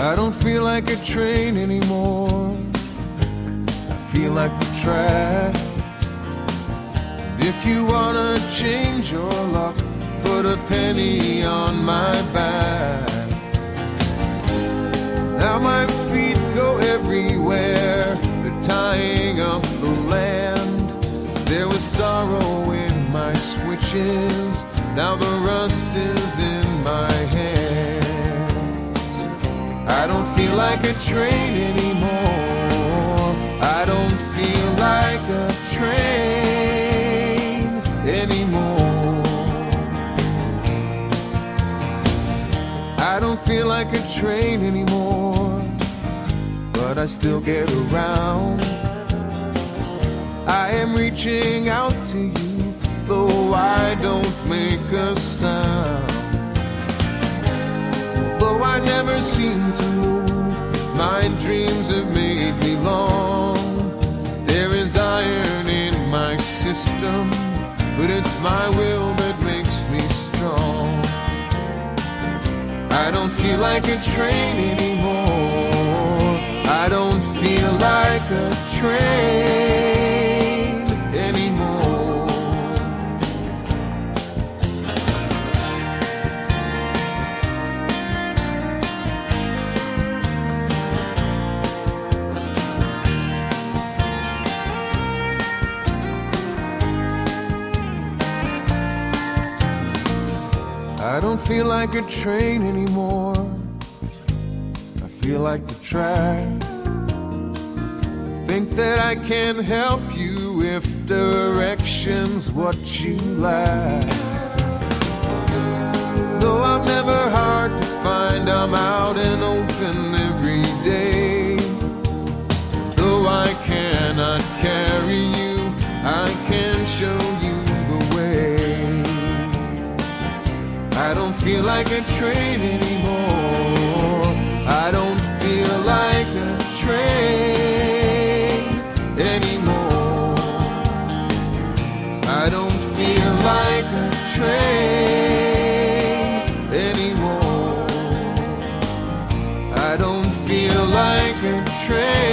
I don't feel like a train anymore. I feel like the track. And if you wanna change your luck, put a penny on my back. Now my feet go everywhere, they're tying up the land. There was sorrow in my switches, now the rust is in my hands. I don't feel like a train anymore. I don't feel like a train anymore. I don't feel like a train anymore, but I still get around. I am reaching out to you, though I don't make a sound. Though I never seem to move, my dreams have made me long. There is iron in my system, but it's my will that makes me strong. I don't feel like a train anymore. I don't feel like a train anymore. I don't feel like a train anymore. I feel like the track. Think that I can help you if direction's what you lack. Though I'm never hard to find, I'm out and open every day. Though I cannot carry you, I can show you the way. I don't feel like a train anymore. I don't feel like a train anymore. I don't feel like a train anymore. I don't feel like a train.